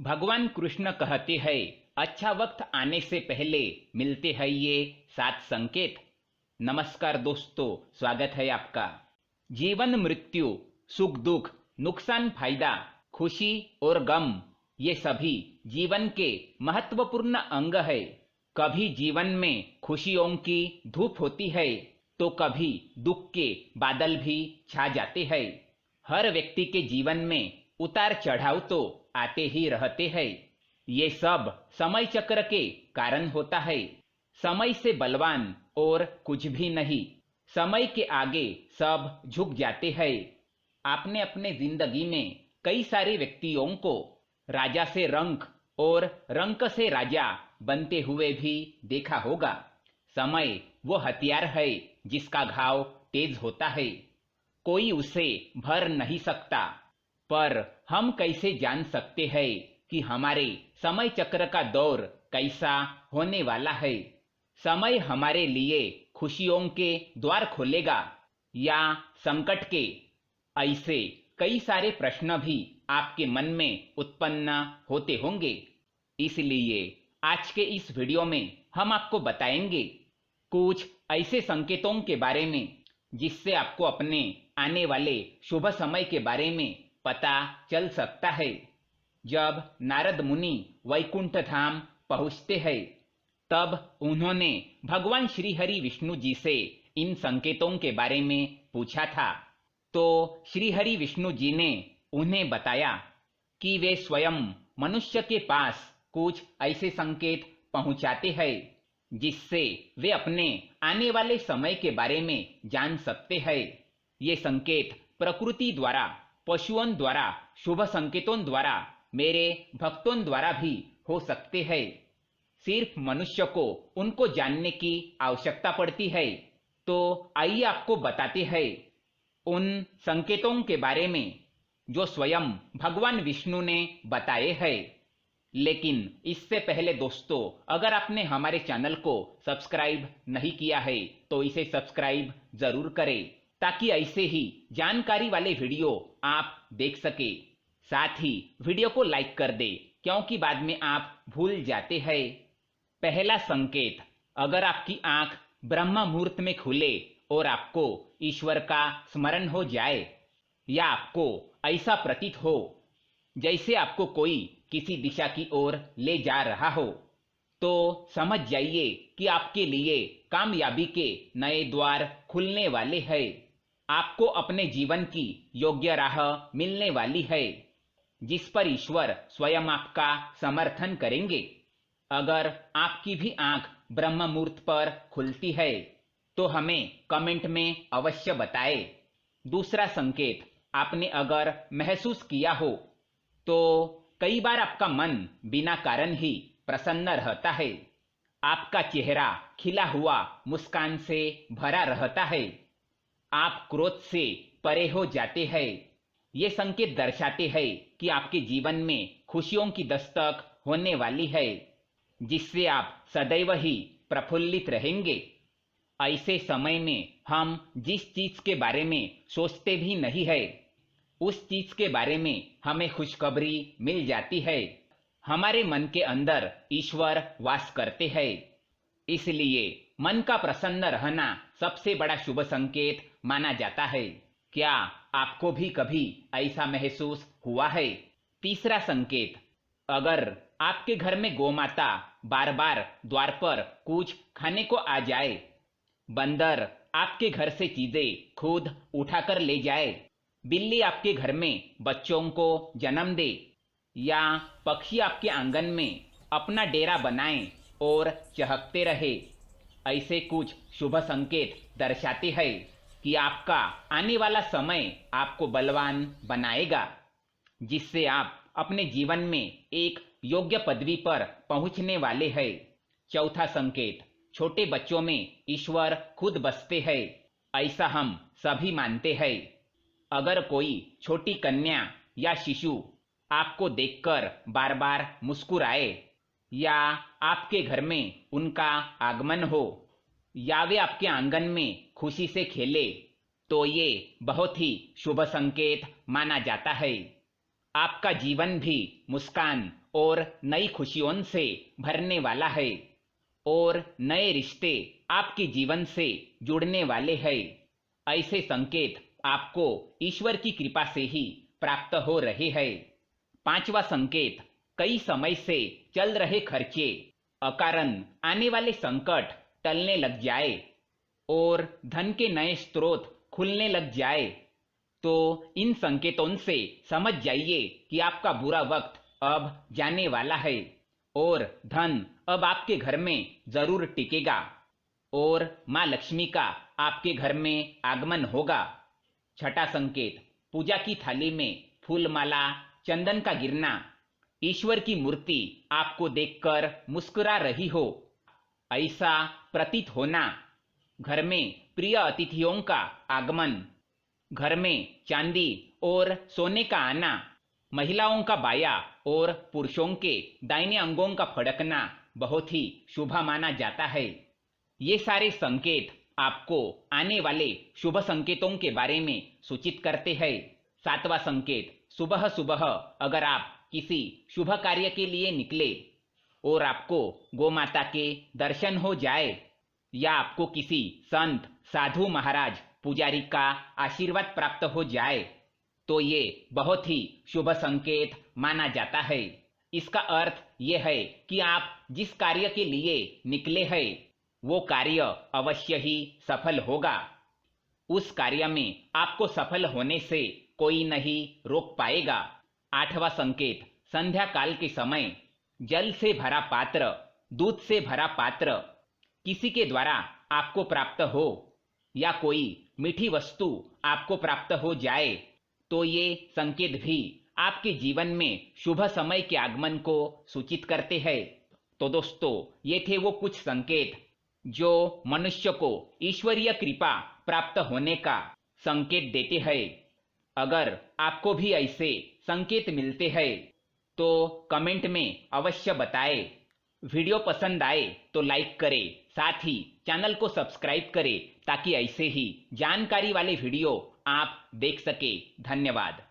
भगवान कृष्ण कहते हैं, अच्छा वक्त आने से पहले मिलते हैं ये 7 संकेत। नमस्कार दोस्तों, स्वागत है आपका। जीवन मृत्यु, सुख दुख, नुकसान फायदा, खुशी और गम, ये सभी जीवन के महत्वपूर्ण अंग है। कभी जीवन में खुशियों की धूप होती है तो कभी दुख के बादल भी छा जाते हैं। हर व्यक्ति के जीवन में उतार चढ़ाव तो आते ही रहते हैं। ये सब समय चक्र के कारण होता है। समय से बलवान और कुछ भी नहीं। समय के आगे सब झुक जाते हैं। आपने अपने जिंदगी में कई सारे व्यक्तियों को राजा से रंक और रंक से राजा बनते हुए भी देखा होगा। समय वो हथियार है जिसका घाव तेज होता है, कोई उसे भर नहीं सकता। पर हम कैसे जान सकते हैं कि हमारे समय चक्र का दौर कैसा होने वाला है? समय हमारे लिए खुशियों के द्वार खोलेगा या संकट के? ऐसे कई सारे प्रश्न भी आपके मन में उत्पन्न होते होंगे। इसलिए आज के इस वीडियो में हम आपको बताएंगे कुछ ऐसे संकेतों के बारे में जिससे आपको अपने आने वाले शुभ समय के बारे में पता चल सकता है। जब नारद मुनि वैकुंठ धाम पहुंचते हैं तब उन्होंने भगवान श्री हरि विष्णु जी से इन संकेतों के बारे में पूछा था। तो श्री हरि विष्णु जी ने उन्हें बताया कि वे स्वयं मनुष्य के पास कुछ ऐसे संकेत पहुंचाते हैं जिससे वे अपने आने वाले समय के बारे में जान सकते हैं। ये संकेत प्रकृति द्वारा, पशुओं द्वारा, शुभ संकेतों द्वारा, मेरे भक्तों द्वारा भी हो सकते हैं। सिर्फ मनुष्य को उनको जानने की आवश्यकता पड़ती है। तो आइए आपको बताते हैं उन संकेतों के बारे में जो स्वयं भगवान विष्णु ने बताए हैं। लेकिन इससे पहले दोस्तों, अगर आपने हमारे चैनल को सब्सक्राइब नहीं किया है तो इसे सब्सक्राइब जरूर करें ताकि ऐसे ही जानकारी वाले वीडियो आप देख सके। साथ ही वीडियो को लाइक कर दे क्योंकि बाद में आप भूल जाते हैं। पहला संकेत, अगर आपकी आंख ब्रह्म मुहूर्त में खुले और आपको ईश्वर का स्मरण हो जाए या आपको ऐसा प्रतीत हो जैसे आपको कोई किसी दिशा की ओर ले जा रहा हो, तो समझ जाइए कि आपके लिए कामयाबी के नए द्वार खुलने वाले हैं। आपको अपने जीवन की योग्य राह मिलने वाली है जिस पर ईश्वर स्वयं आपका समर्थन करेंगे। अगर आपकी भी आंख ब्रह्म मुहूर्त पर खुलती है तो हमें कमेंट में अवश्य बताएं। दूसरा संकेत, आपने अगर महसूस किया हो तो कई बार आपका मन बिना कारण ही प्रसन्न रहता है। आपका चेहरा खिला हुआ मुस्कान से भरा रहता है। आप क्रोध से परे हो जाते हैं। ये संकेत दर्शाते हैं कि आपके जीवन में खुशियों की दस्तक होने वाली है जिससे आप सदैव ही प्रफुल्लित रहेंगे। ऐसे समय में हम जिस चीज के बारे में सोचते भी नहीं है उस चीज के बारे में हमें खुशखबरी मिल जाती है। हमारे मन के अंदर ईश्वर वास करते हैं। इसलिए मन का प्रसन्न रहना सबसे बड़ा शुभ संकेत माना जाता है। क्या आपको भी कभी ऐसा महसूस हुआ है? तीसरा संकेत, अगर आपके घर में गोमाता बार बार द्वार पर कुछ खाने को आ जाए, बंदर आपके घर से चीजें खुद उठाकर ले जाए, बिल्ली आपके घर में बच्चों को जन्म दे या पक्षी आपके आंगन में अपना डेरा बनाए और चहकते रहे, ऐसे कुछ शुभ संकेत दर्शाते हैं कि आपका आने वाला समय आपको बलवान बनाएगा जिससे आप अपने जीवन में एक योग्य पदवी पर पहुंचने वाले हैं। चौथा संकेत, छोटे बच्चों में ईश्वर खुद बसते हैं, ऐसा हम सभी मानते हैं। अगर कोई छोटी कन्या या शिशु आपको देखकर बार बार मुस्कुराए या आपके घर में उनका आगमन हो या वे आपके आंगन में खुशी से खेले तो ये बहुत ही शुभ संकेत माना जाता है। आपका जीवन भी मुस्कान और नई खुशियों से भरने वाला है और नए रिश्ते आपके जीवन से जुड़ने वाले हैं। ऐसे संकेत आपको ईश्वर की कृपा से ही प्राप्त हो रहे हैं। पांचवा संकेत, कई समय से चल रहे खर्चे, अकारण आने वाले संकट टलने लग जाए और धन के नए स्रोत खुलने लग जाए। तो इन संकेतों से समझ जाइए कि आपका बुरा वक्त अब जाने वाला है और धन अब आपके घर में जरूर टिकेगा और माँ लक्ष्मी का आपके घर में आगमन होगा। छठा संकेत, पूजा की थाली में फूलमाला चंदन का गिरना, ईश्वर की मूर्ति आपको देखकर मुस्कुरा रही हो ऐसा प्रतीत होना, घर में प्रिय अतिथियों का आगमन, घर में चांदी और सोने का आना, महिलाओं का बाया और पुरुषों के दाहिने अंगों का फड़कना बहुत ही शुभ माना जाता है। ये सारे संकेत आपको आने वाले शुभ संकेतों के बारे में सूचित करते हैं। सातवां संकेत, सुबह सुबह अगर आप किसी शुभ कार्य के लिए निकले और आपको गोमाता के दर्शन हो जाए या आपको किसी संत साधु महाराज पुजारी का आशीर्वाद प्राप्त हो जाए तो ये बहुत ही शुभ संकेत माना जाता है। इसका अर्थ ये है कि आप जिस कार्य के लिए निकले हैं वो कार्य अवश्य ही सफल होगा। उस कार्य में आपको सफल होने से कोई नहीं रोक पाएगा। आठवां संकेत, संध्या काल के समय जल से भरा पात्र, दूध से भरा पात्र किसी के द्वारा आपको प्राप्त हो या कोई मीठी वस्तु आपको प्राप्त हो जाए तो ये संकेत भी आपके जीवन में शुभ समय के आगमन को सूचित करते हैं। तो दोस्तों, ये थे वो कुछ संकेत जो मनुष्य को ईश्वरीय कृपा प्राप्त होने का संकेत देते हैं। अगर आपको भी ऐसे संकेत मिलते हैं तो कमेंट में अवश्य बताएं। वीडियो पसंद आए तो लाइक करें, साथ ही चैनल को सब्सक्राइब करें ताकि ऐसे ही जानकारी वाले वीडियो आप देख सके। धन्यवाद।